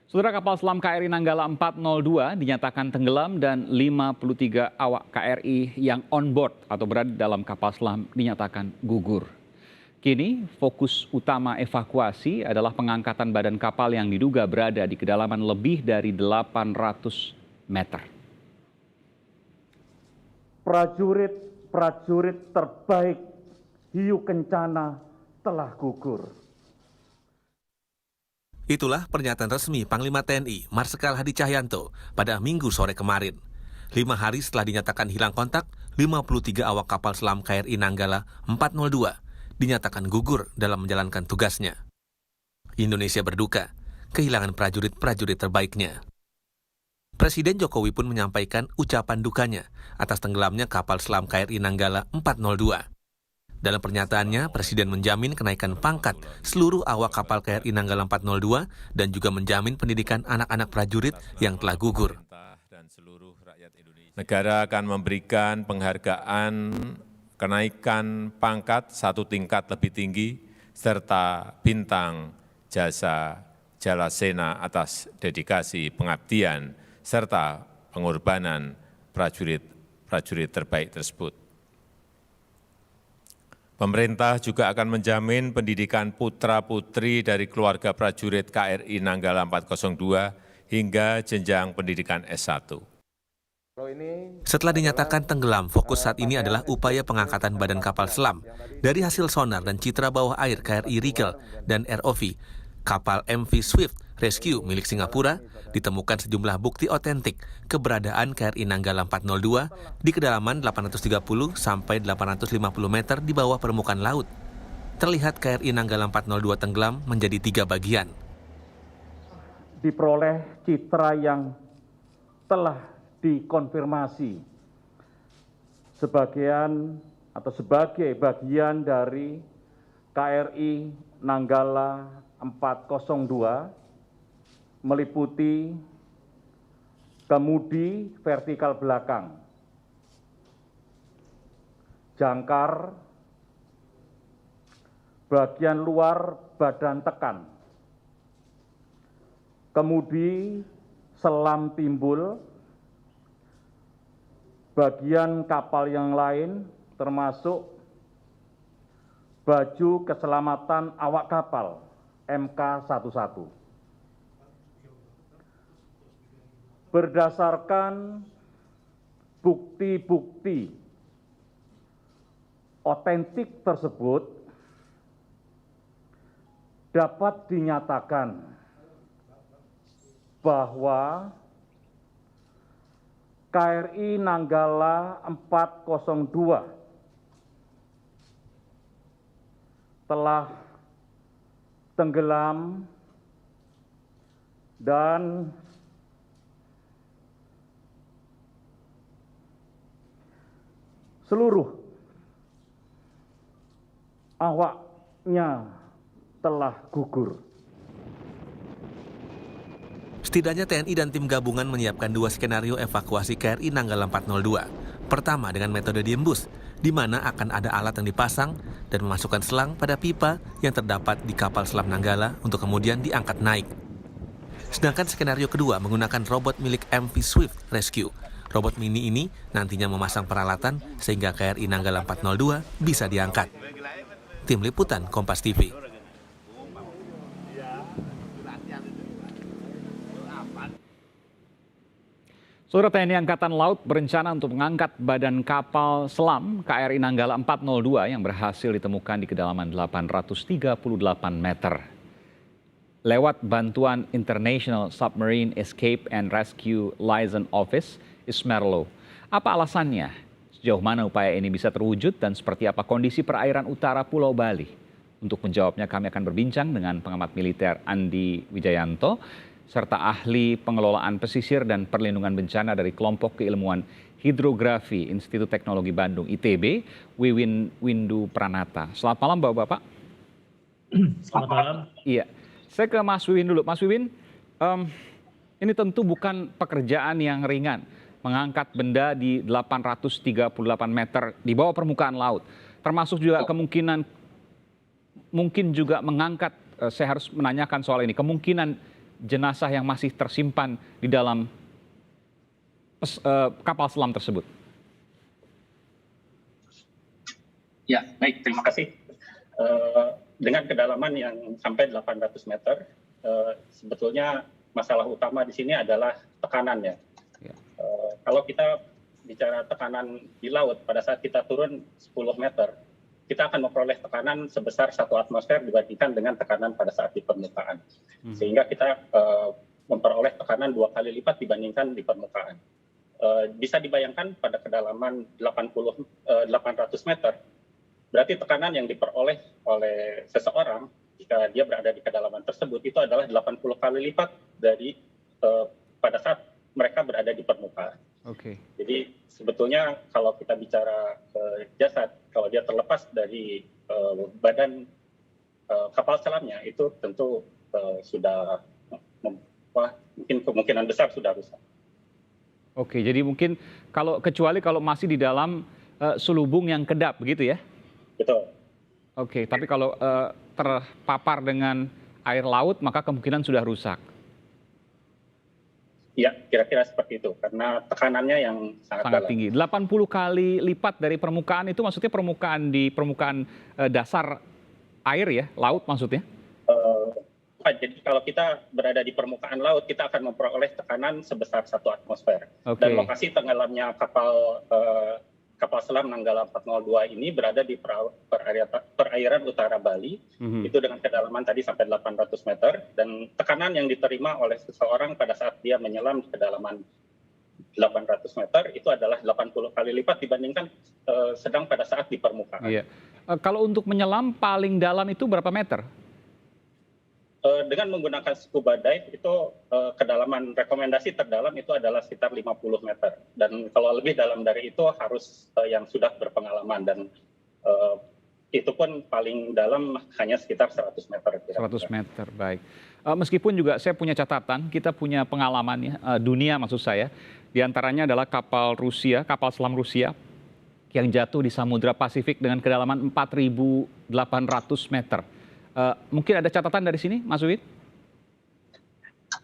Saudara, kapal selam KRI Nanggala 402 dinyatakan tenggelam dan 53 awak KRI yang on board atau berada dalam kapal selam dinyatakan gugur. Kini fokus utama evakuasi adalah pengangkatan badan kapal yang diduga berada di kedalaman lebih dari 800 meter. Prajurit terbaik Hiu Kencana telah gugur. Itulah pernyataan resmi Panglima TNI Marsikal Hadi Cahyanto pada Minggu sore kemarin. 5 hari setelah dinyatakan hilang kontak, 53 awak kapal selam KRI Nanggala 402 dinyatakan gugur dalam menjalankan tugasnya. Indonesia berduka kehilangan prajurit-prajurit terbaiknya. Presiden Jokowi pun menyampaikan ucapan dukanya atas tenggelamnya kapal selam KRI Nanggala 402. Dalam pernyataannya, Presiden menjamin kenaikan pangkat seluruh awak kapal KRI Nanggala 402 dan juga menjamin pendidikan anak-anak prajurit yang telah gugur. Negara akan memberikan penghargaan kenaikan pangkat 1 tingkat lebih tinggi serta bintang jasa Jalasena atas dedikasi pengabdian serta pengorbanan prajurit terbaik tersebut. Pemerintah juga akan menjamin pendidikan putra-putri dari keluarga prajurit KRI Nanggala 402 hingga jenjang pendidikan S1. Setelah dinyatakan tenggelam, fokus saat ini adalah upaya pengangkatan badan kapal selam. Dari hasil sonar dan citra bawah air KRI Rigel dan ROV, kapal MV Swift Rescue milik Singapura, ditemukan sejumlah bukti otentik keberadaan KRI Nanggala 402 di kedalaman 830 sampai 850 meter di bawah permukaan laut. Terlihat KRI Nanggala 402 tenggelam menjadi 3 bagian. Diperoleh citra yang telah dikonfirmasi sebagai bagian dari KRI Nanggala 402 meliputi kemudi vertikal belakang, jangkar, bagian luar badan tekan, kemudi selam timbul, bagian kapal yang lain termasuk baju keselamatan awak kapal MK11. Berdasarkan bukti-bukti otentik tersebut, dapat dinyatakan bahwa KRI Nanggala 402 telah tenggelam dan seluruh awaknya telah gugur. Setidaknya TNI dan tim gabungan menyiapkan 2 skenario evakuasi KRI Nanggala 402. Pertama dengan metode diembus, di mana akan ada alat yang dipasang dan memasukkan selang pada pipa yang terdapat di kapal selam Nanggala untuk kemudian diangkat naik. Sedangkan skenario kedua menggunakan robot milik MV Swift Rescue. Robot mini ini nantinya memasang peralatan sehingga KRI Nanggala 402 bisa diangkat. Tim Liputan Kompas TV. Saudara, TNI Angkatan Laut berencana untuk mengangkat badan kapal selam KRI Nanggala 402 yang berhasil ditemukan di kedalaman 838 meter. Lewat bantuan International Submarine Escape and Rescue Liaison Office, ISMERLO. Apa alasannya? Sejauh mana upaya ini bisa terwujud dan seperti apa kondisi perairan utara Pulau Bali? Untuk menjawabnya kami akan berbincang dengan pengamat militer Andi Wijayanto serta ahli pengelolaan pesisir dan perlindungan bencana dari Kelompok Keilmuan Hidrografi Institut Teknologi Bandung ITB, Wiwin Windu Pranata. Selamat malam Bapak-bapak. Selamat malam. Iya, saya ke Mas Wiwin dulu. Mas Wiwin, ini tentu bukan pekerjaan yang ringan. Mengangkat benda di 838 meter di bawah permukaan laut. Termasuk juga kemungkinan, mungkin juga mengangkat, saya harus menanyakan soal ini, kemungkinan jenazah yang masih tersimpan di dalam kapal selam tersebut? Ya, baik, terima kasih. Dengan kedalaman yang sampai 800 meter, sebetulnya masalah utama di sini adalah tekanannya. Ya. Kalau kita bicara tekanan di laut, pada saat kita turun 10 meter, kita akan memperoleh tekanan sebesar 1 atmosfer dibandingkan dengan tekanan pada saat di permukaan. Sehingga kita memperoleh tekanan 2 kali lipat dibandingkan di permukaan. Bisa dibayangkan pada kedalaman 800 meter, berarti tekanan yang diperoleh oleh seseorang jika dia berada di kedalaman tersebut itu adalah 80 kali lipat dari pada saat mereka berada di permukaan. Oke. Jadi sebetulnya kalau kita bicara jasad, kalau dia terlepas dari badan kapal selamnya itu tentu sudah mungkin kemungkinan besar sudah rusak. Oke, jadi mungkin kecuali kalau masih di dalam selubung yang kedap begitu ya? Betul. Oke, tapi kalau terpapar dengan air laut maka kemungkinan sudah rusak. Ya, kira-kira seperti itu karena tekanannya yang sangat dalam. Tinggi. 80 kali lipat dari permukaan itu maksudnya permukaan dasar air ya, laut maksudnya? Jadi kalau kita berada di permukaan laut, kita akan memperoleh tekanan sebesar 1 atmosfer. Oke. Dan lokasi tenggelamnya kapal selam Nanggala 402 ini berada di perairan utara Bali, itu dengan kedalaman tadi sampai 800 meter, dan tekanan yang diterima oleh seseorang pada saat dia menyelam di kedalaman 800 meter itu adalah 80 kali lipat dibandingkan sedang pada saat di permukaan. Iya. Kalau untuk menyelam paling dalam itu berapa meter? Dengan menggunakan scuba dive itu kedalaman rekomendasi terdalam itu adalah sekitar 50 meter. Dan kalau lebih dalam dari itu harus yang sudah berpengalaman dan itu pun paling dalam hanya sekitar 100 meter. 100 meter, baik. Meskipun juga saya punya catatan, kita punya pengalaman ya, dunia maksud saya, diantaranya adalah kapal selam Rusia yang jatuh di Samudra Pasifik dengan kedalaman 4.800 meter. Mungkin ada catatan dari sini, Mas Uwid?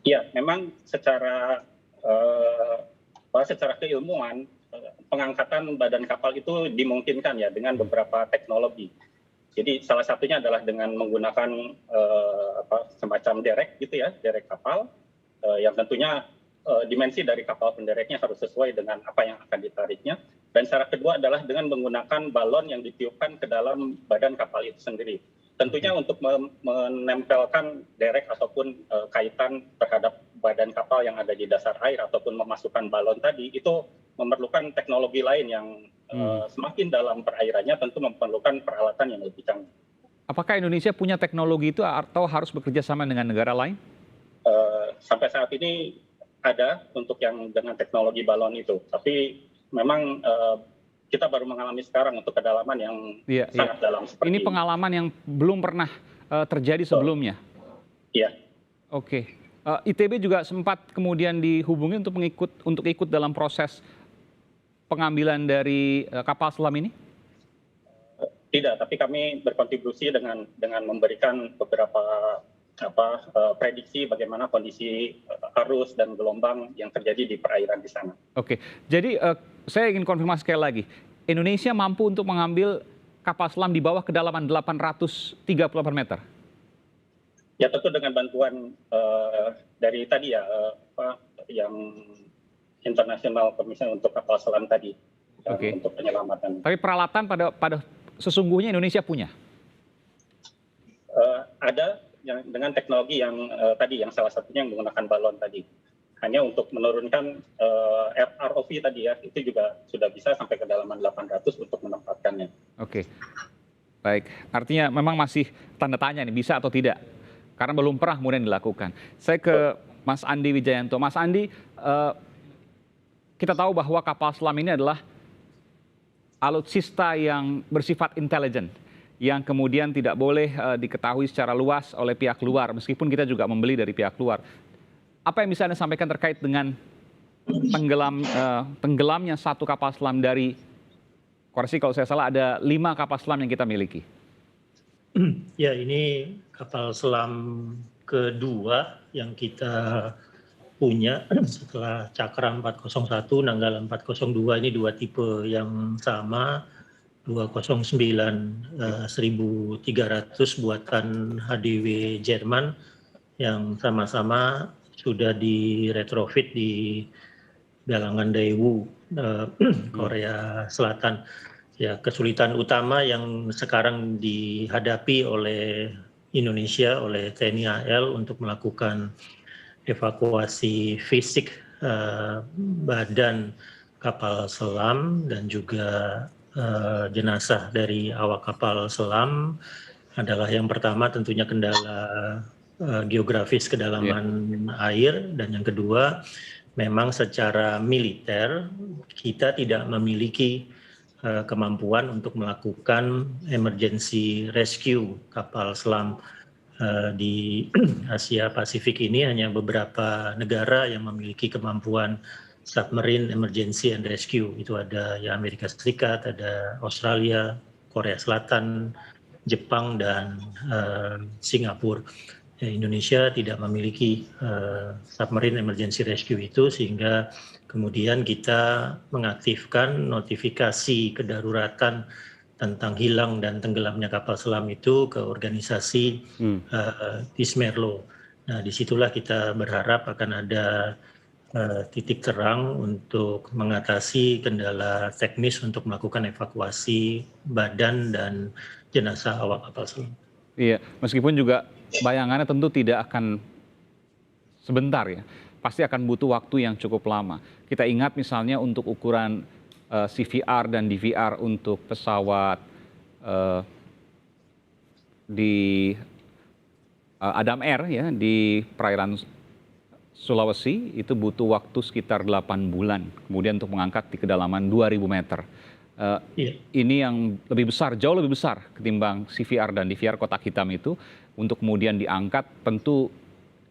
Iya, memang secara keilmuan pengangkatan badan kapal itu dimungkinkan ya dengan beberapa teknologi. Jadi salah satunya adalah dengan menggunakan semacam derek gitu ya, derek kapal yang tentunya dimensi dari kapal pendereknya harus sesuai dengan apa yang akan ditariknya. Dan cara kedua adalah dengan menggunakan balon yang ditiupkan ke dalam badan kapal itu sendiri. Tentunya untuk menempelkan derek ataupun kaitan terhadap badan kapal yang ada di dasar air ataupun memasukkan balon tadi itu memerlukan teknologi lain yang semakin dalam perairannya tentu memerlukan peralatan yang lebih canggih. Apakah Indonesia punya teknologi itu atau harus bekerja sama dengan negara lain? Sampai saat ini ada untuk yang dengan teknologi balon itu, tapi memang kita baru mengalami sekarang untuk kedalaman yang sangat dalam seperti ini. Pengalaman yang belum pernah terjadi sebelumnya. Iya. Oke. ITB juga sempat kemudian dihubungi untuk ikut dalam proses pengambilan dari kapal selam ini? Tidak, tapi kami berkontribusi dengan memberikan beberapa prediksi bagaimana kondisi arus dan gelombang yang terjadi di perairan di sana. Oke, jadi saya ingin konfirmasi sekali lagi, Indonesia mampu untuk mengambil kapal selam di bawah kedalaman 838 meter? Ya tentu dengan bantuan dari tadi ya, yang International Commission untuk kapal selam tadi, untuk penyelamatan. Tapi peralatan pada sesungguhnya Indonesia punya? Ada dengan teknologi yang tadi, yang salah satunya yang menggunakan balon tadi. Hanya untuk menurunkan ROV tadi ya, itu juga sudah bisa sampai kedalaman 800 untuk menempatkannya. Oke, baik. Artinya memang masih tanda tanya nih, bisa atau tidak? Karena belum pernah kemudian dilakukan. Saya ke Mas Andi Wijayanto. Mas Andi, kita tahu bahwa kapal selam ini adalah alutsista yang bersifat intelijen, yang kemudian tidak boleh diketahui secara luas oleh pihak luar, meskipun kita juga membeli dari pihak luar. Apa yang bisa Anda sampaikan terkait dengan tenggelamnya satu kapal selam dari, koreksi kalau saya salah, ada 5 kapal selam yang kita miliki? Ya, ini kapal selam kedua yang kita punya setelah Cakra 401, Nanggala 402. Ini dua tipe yang sama, 209 1300 buatan HDW Jerman yang sama-sama sudah diretrofit di Galangan Daewoo Korea Selatan. Ya, kesulitan utama yang sekarang dihadapi oleh Indonesia, oleh TNI AL untuk melakukan evakuasi fisik badan kapal selam dan juga jenazah dari awak kapal selam adalah yang pertama tentunya kendala geografis kedalaman air, dan yang kedua memang secara militer kita tidak memiliki kemampuan untuk melakukan emergency rescue kapal selam. Di Asia Pasifik ini hanya beberapa negara yang memiliki kemampuan submarine emergency and rescue. Itu ada ya Amerika Serikat, ada Australia, Korea Selatan, Jepang, dan Singapura. Ya, Indonesia tidak memiliki submarine emergency rescue itu, sehingga kemudian kita mengaktifkan notifikasi kedaruratan tentang hilang dan tenggelamnya kapal selam itu ke organisasi Dismerlo. Nah, disitulah kita berharap akan ada titik terang untuk mengatasi kendala teknis untuk melakukan evakuasi badan dan jenazah awak kapal selam. Iya, meskipun juga bayangannya tentu tidak akan sebentar ya, pasti akan butuh waktu yang cukup lama. Kita ingat misalnya untuk ukuran CVR dan DVR untuk pesawat di Adam Air ya di perairan Sulawesi itu butuh waktu sekitar 8 bulan kemudian untuk mengangkat di kedalaman 2000 meter. Ini yang lebih besar, jauh lebih besar ketimbang CVR dan DVR kotak hitam itu, untuk kemudian diangkat. Tentu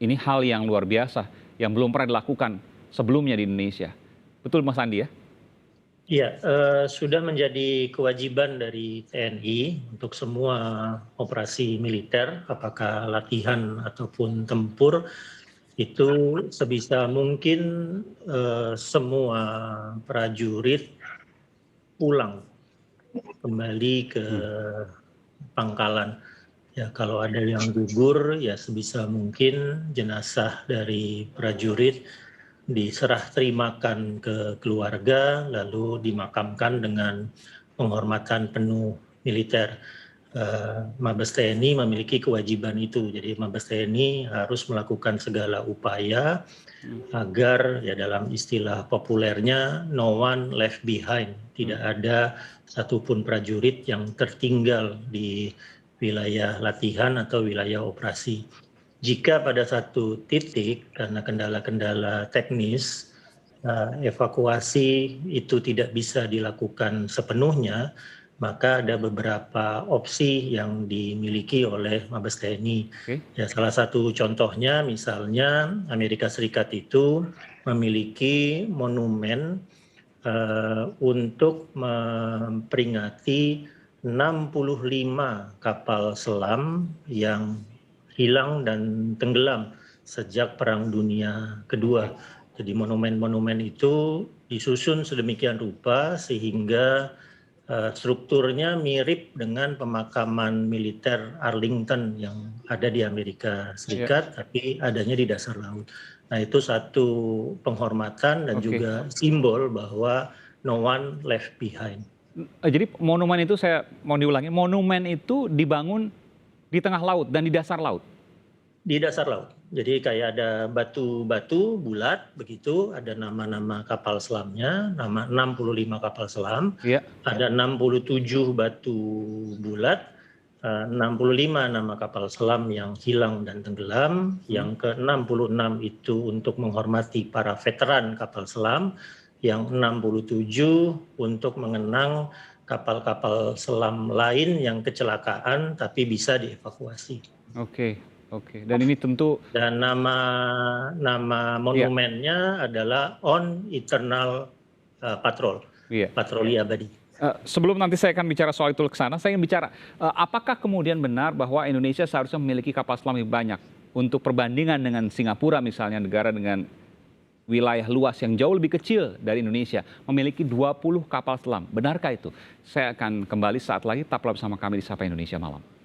ini hal yang luar biasa yang belum pernah dilakukan sebelumnya di Indonesia. Betul Mas Andi ya? Iya, sudah menjadi kewajiban dari TNI untuk semua operasi militer, apakah latihan ataupun tempur, itu sebisa mungkin semua prajurit pulang kembali ke pangkalan. Ya, kalau ada yang gugur, ya sebisa mungkin jenazah dari prajurit diserah terimakan ke keluarga lalu dimakamkan dengan penghormatan penuh militer. Mabes TNI memiliki kewajiban itu, jadi Mabes TNI harus melakukan segala upaya agar ya dalam istilah populernya no one left behind, tidak ada satupun prajurit yang tertinggal di wilayah latihan atau wilayah operasi. Jika pada satu titik karena kendala-kendala teknis evakuasi itu tidak bisa dilakukan sepenuhnya, maka ada beberapa opsi yang dimiliki oleh Mabes TNI. Ya, salah satu contohnya misalnya Amerika Serikat itu memiliki monumen untuk memperingati 65 kapal selam yang hilang dan tenggelam sejak Perang Dunia Kedua. Jadi monumen-monumen itu disusun sedemikian rupa sehingga strukturnya mirip dengan pemakaman militer Arlington yang ada di Amerika Serikat, tapi adanya di dasar laut. Nah, itu satu penghormatan dan juga simbol bahwa no one left behind. Jadi monumen itu, saya mau diulangi, monumen itu dibangun di tengah laut dan di dasar laut? Di dasar laut. Jadi kayak ada batu-batu bulat begitu, ada nama-nama kapal selamnya, nama 65 kapal selam, ada 67 batu bulat, 65 nama kapal selam yang hilang dan tenggelam, yang ke-66 itu untuk menghormati para veteran kapal selam, yang 67 untuk mengenang kapal-kapal selam lain yang kecelakaan tapi bisa dievakuasi. Oke. Dan ini tentu, dan nama monumennya adalah On Eternal Patrol, patroli abadi. Sebelum nanti saya akan bicara soal itu ke sana, saya ingin bicara apakah kemudian benar bahwa Indonesia seharusnya memiliki kapal selam lebih banyak untuk perbandingan dengan Singapura misalnya, negara dengan wilayah luas yang jauh lebih kecil dari Indonesia, memiliki 20 kapal selam. Benarkah itu? Saya akan kembali saat lagi, tetaplah bersama kami di Sapa Indonesia Malam.